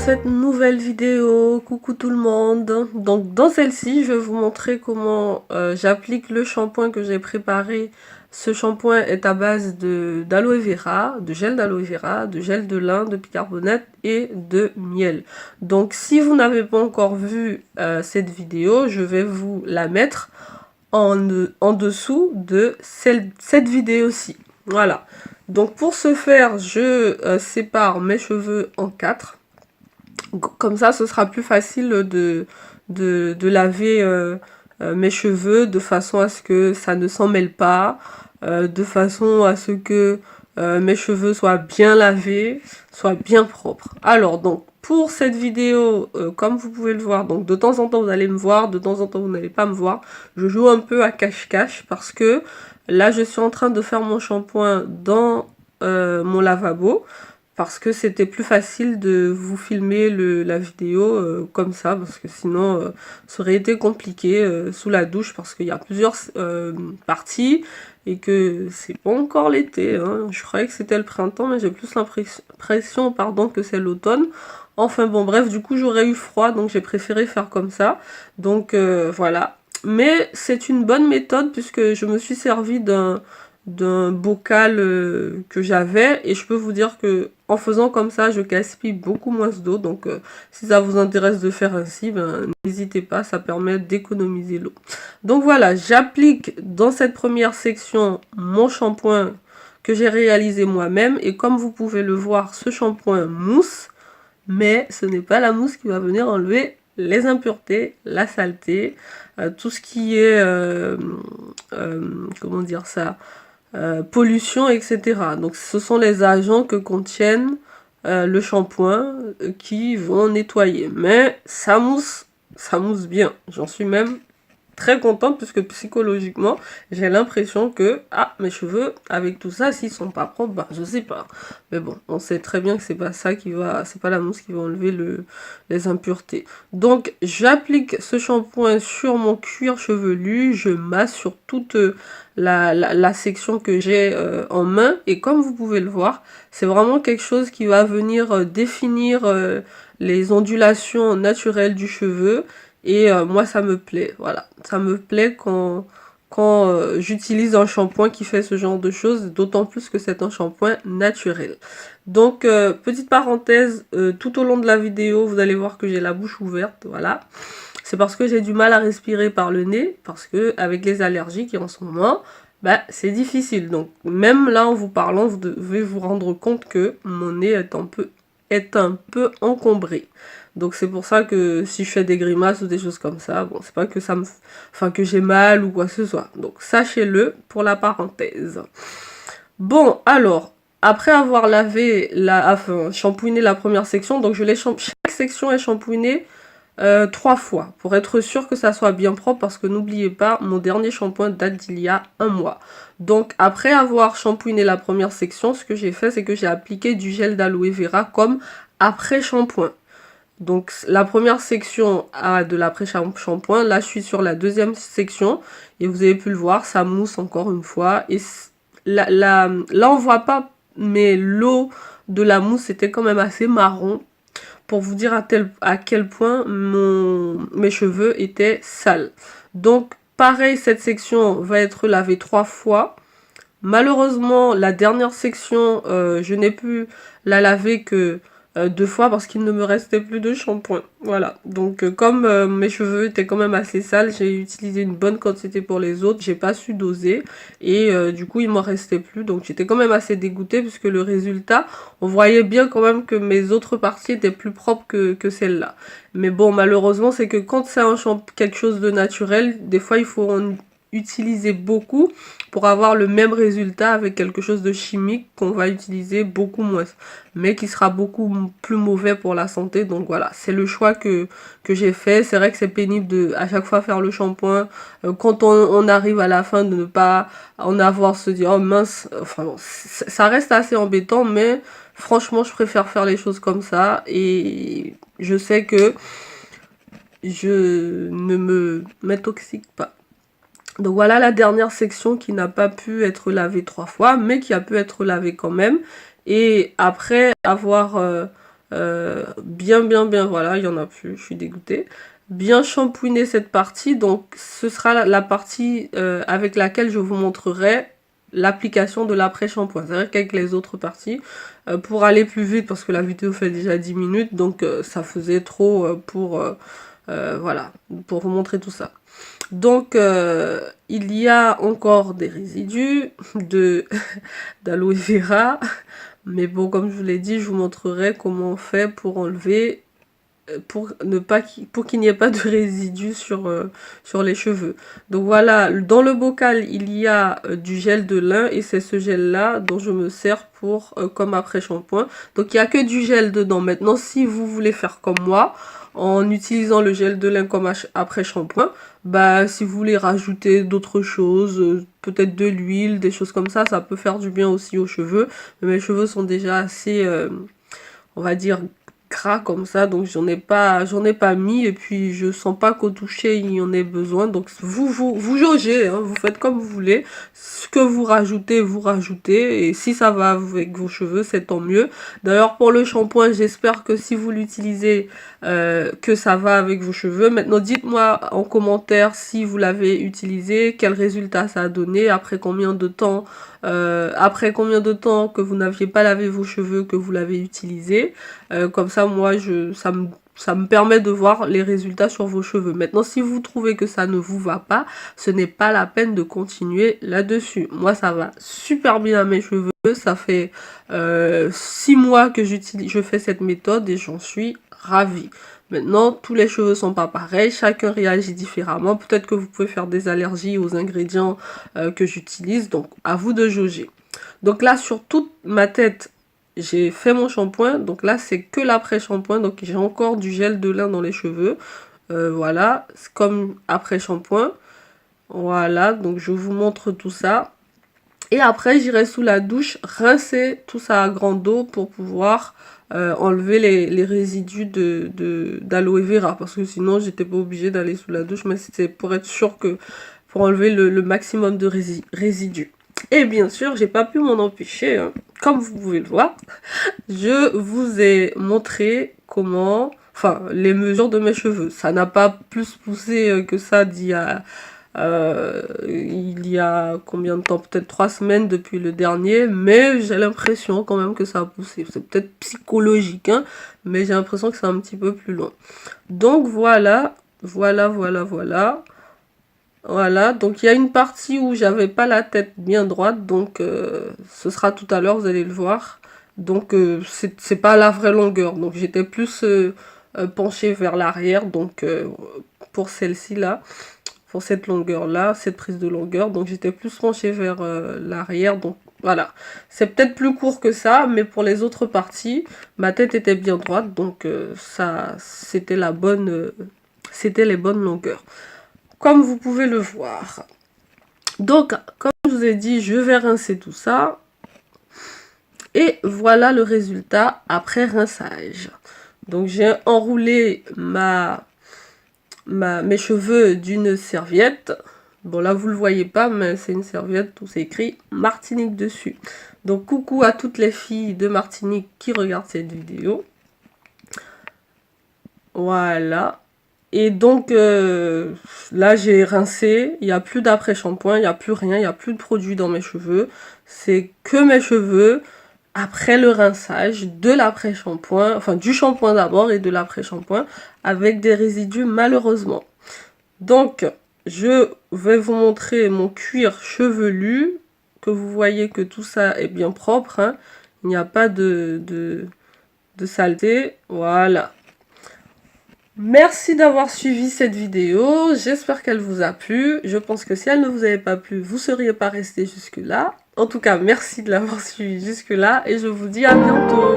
cette nouvelle vidéo. Coucou tout le monde. Donc dans celle-ci, je vais vous montrer comment j'applique le shampoing que j'ai préparé. Ce shampoing est à base d'aloe vera, de gel d'aloe vera, de gel de lin, de bicarbonate et de miel. Donc si vous n'avez pas encore vu cette vidéo, je vais vous la mettre en dessous de cette vidéo-ci. Voilà. Donc pour ce faire, je sépare mes cheveux en 4. Comme ça, ce sera plus facile de laver mes cheveux de façon à ce que ça ne s'en mêle pas, de façon à ce que mes cheveux soient bien lavés, soient bien propres. Alors, donc, pour cette vidéo, comme vous pouvez le voir, donc de temps en temps vous allez me voir, de temps en temps vous n'allez pas me voir. Je joue un peu à cache-cache parce que là, je suis en train de faire mon shampoing dans mon lavabo. Parce que c'était plus facile de vous filmer la vidéo comme ça, parce que sinon ça aurait été compliqué sous la douche, parce qu'il y a plusieurs parties et que c'est pas encore l'été. Hein. Je croyais que c'était le printemps, mais j'ai plus l'impression que c'est l'automne. Enfin bon, bref, du coup j'aurais eu froid, donc j'ai préféré faire comme ça. Donc voilà. Mais c'est une bonne méthode puisque je me suis servi d'un bocal que j'avais, et je peux vous dire que en faisant comme ça je gaspille beaucoup moins d'eau. Donc si ça vous intéresse de faire ainsi, ben n'hésitez pas, ça permet d'économiser l'eau. Donc voilà, j'applique dans cette première section mon shampoing que j'ai réalisé moi-même, et comme vous pouvez le voir, ce shampoing mousse, mais ce n'est pas la mousse qui va venir enlever les impuretés, la saleté, tout ce qui est comment dire ça, pollution, etc. Donc ce sont les agents que contiennent le shampoing qui vont nettoyer. Mais ça mousse bien. J'en suis même très contente puisque psychologiquement j'ai l'impression que mes cheveux avec tout ça, s'ils sont pas propres, bah je sais pas, mais bon, on sait très bien que c'est pas ça qui va, c'est pas la mousse qui va enlever les impuretés. Donc j'applique ce shampoing sur mon cuir chevelu, je masse sur toute la section que j'ai en main, et comme vous pouvez le voir, c'est vraiment quelque chose qui va venir définir les ondulations naturelles du cheveu. Et moi ça me plaît, voilà, ça me plaît quand j'utilise un shampoing qui fait ce genre de choses, d'autant plus que c'est un shampoing naturel. Donc petite parenthèse, tout au long de la vidéo vous allez voir que j'ai la bouche ouverte, voilà. C'est parce que j'ai du mal à respirer par le nez, parce que avec les allergies qui en ce moment, bah, c'est difficile. Donc même là en vous parlant, vous devez vous rendre compte que mon nez est un peu encombré. Donc c'est pour ça que si je fais des grimaces ou des choses comme ça, bon, c'est pas que que j'ai mal ou quoi que ce soit. Donc sachez-le pour la parenthèse. Bon, alors, après avoir shampooiné la première section, donc chaque section est shampooinée 3 fois pour être sûr que ça soit bien propre, parce que n'oubliez pas, mon dernier shampoing date d'il y a 1 mois. Donc après avoir shampooiné la première section, ce que j'ai fait, c'est que j'ai appliqué du gel d'aloe vera comme après shampoing. Donc la première section a de l'après-shampoing, là je suis sur la deuxième section et vous avez pu le voir, ça mousse encore une fois. Et là on voit pas, mais l'eau de la mousse était quand même assez marron, pour vous dire à quel point mes cheveux étaient sales. Donc pareil, cette section va être lavée 3 fois. Malheureusement, la dernière section, je n'ai pu la laver que 2 fois parce qu'il ne me restait plus de shampoing. Voilà, donc comme mes cheveux étaient quand même assez sales, j'ai utilisé une bonne quantité pour les autres, j'ai pas su doser, et du coup il m'en restait plus, donc j'étais quand même assez dégoûtée puisque le résultat, on voyait bien quand même que mes autres parties étaient plus propres que celle-là. Mais bon, malheureusement, c'est que quand c'est quelque chose de naturel, des fois il faut en utiliser beaucoup pour avoir le même résultat avec quelque chose de chimique qu'on va utiliser beaucoup moins, mais qui sera beaucoup plus mauvais pour la santé. Donc voilà, c'est le choix que j'ai fait. C'est vrai que c'est pénible de à chaque fois faire le shampoing, quand on arrive à la fin de ne pas en avoir, se dire oh mince, enfin bon, ça reste assez embêtant, mais franchement je préfère faire les choses comme ça, et je sais que je ne m'intoxique pas. Donc voilà la dernière section qui n'a pas pu être lavée 3 fois, mais qui a pu être lavée quand même. Et après avoir bien, voilà, il y en a plus, je suis dégoûtée. Bien shampouiner cette partie, donc ce sera la partie avec laquelle je vous montrerai l'application de l'après-shampoing. C'est vrai qu'avec les autres parties, pour aller plus vite, parce que la vidéo fait déjà 10 minutes, donc ça faisait trop voilà, pour vous montrer tout ça. Donc, il y a encore des résidus d'aloe vera. Mais bon, comme je vous l'ai dit, je vous montrerai comment on fait pour enlever, pour qu'il n'y ait pas de résidus sur les cheveux. Donc voilà, dans le bocal, il y a du gel de lin et c'est ce gel-là dont je me sers pour comme après-shampoing. Donc il n'y a que du gel dedans. Maintenant, si vous voulez faire comme moi, en utilisant le gel de lin comme après-shampoing, bah si vous voulez rajouter d'autres choses, peut-être de l'huile, des choses comme ça peut faire du bien aussi aux cheveux. Mais mes cheveux sont déjà assez, on va dire, gras comme ça, donc j'en ai pas mis, et puis je sens pas qu'au toucher il y en ait besoin. Donc vous jaugez, hein, vous faites comme vous voulez, ce que vous rajoutez, et si ça va avec vos cheveux, c'est tant mieux. D'ailleurs, pour le shampoing, j'espère que si vous l'utilisez, que ça va avec vos cheveux. Maintenant, dites-moi en commentaire si vous l'avez utilisé, quel résultat ça a donné, après combien de temps que vous n'aviez pas lavé vos cheveux, que vous l'avez utilisé. Comme ça, moi, ça me permet de voir les résultats sur vos cheveux. Maintenant, si vous trouvez que ça ne vous va pas, ce n'est pas la peine de continuer là-dessus. Moi, ça va super bien à mes cheveux. Ça fait 6 mois que je fais cette méthode et j'en suis ravie. Maintenant, tous les cheveux sont pas pareils, chacun réagit différemment. Peut-être que vous pouvez faire des allergies aux ingrédients que j'utilise, donc à vous de jauger. Donc là, sur toute ma tête, j'ai fait mon shampoing. Donc là, c'est que l'après-shampoing. Donc j'ai encore du gel de lin dans les cheveux. Voilà, c'est comme après-shampoing. Voilà, donc je vous montre tout ça. Et après, j'irai sous la douche rincer tout ça à grande eau pour pouvoir enlever les résidus d'aloe vera. Parce que sinon, j'étais pas obligée d'aller sous la douche. Mais c'était pour être sûr que, pour enlever le maximum de résidus. Et bien sûr, j'ai pas pu m'en empêcher, hein. Comme vous pouvez le voir, je vous ai montré comment, enfin, les mesures de mes cheveux. Ça n'a pas plus poussé que ça il y a combien de temps? Peut-être 3 semaines depuis le dernier, mais j'ai l'impression quand même que ça a poussé. C'est peut-être psychologique, hein, mais j'ai l'impression que c'est un petit peu plus loin. Donc voilà. Voilà, donc il y a une partie où j'avais pas la tête bien droite, donc ce sera tout à l'heure, vous allez le voir. Donc c'est pas la vraie longueur, donc j'étais plus penchée vers l'arrière, donc pour celle-ci là, pour cette longueur là, cette prise de longueur, donc j'étais plus penchée vers l'arrière, donc voilà. C'est peut-être plus court que ça, mais pour les autres parties, ma tête était bien droite, donc ça c'était c'était les bonnes longueurs. Comme vous pouvez le voir. Donc, comme je vous ai dit, je vais rincer tout ça. Et voilà le résultat après rinçage. Donc, j'ai enroulé mes cheveux d'une serviette. Bon, là, vous ne le voyez pas, mais c'est une serviette où c'est écrit Martinique dessus. Donc, coucou à toutes les filles de Martinique qui regardent cette vidéo. Voilà. Et donc, là, j'ai rincé. Il n'y a plus d'après-shampoing, il n'y a plus rien, il n'y a plus de produit dans mes cheveux. C'est que mes cheveux, après le rinçage, de l'après-shampoing, enfin du shampoing d'abord et de l'après-shampoing, avec des résidus malheureusement. Donc, je vais vous montrer mon cuir chevelu, que vous voyez que tout ça est bien propre, hein. Il n'y a pas de saleté, voilà. Merci d'avoir suivi cette vidéo, j'espère qu'elle vous a plu. Je pense que si elle ne vous avait pas plu, vous ne seriez pas resté jusque là. En tout cas, merci de l'avoir suivi jusque là et je vous dis à bientôt.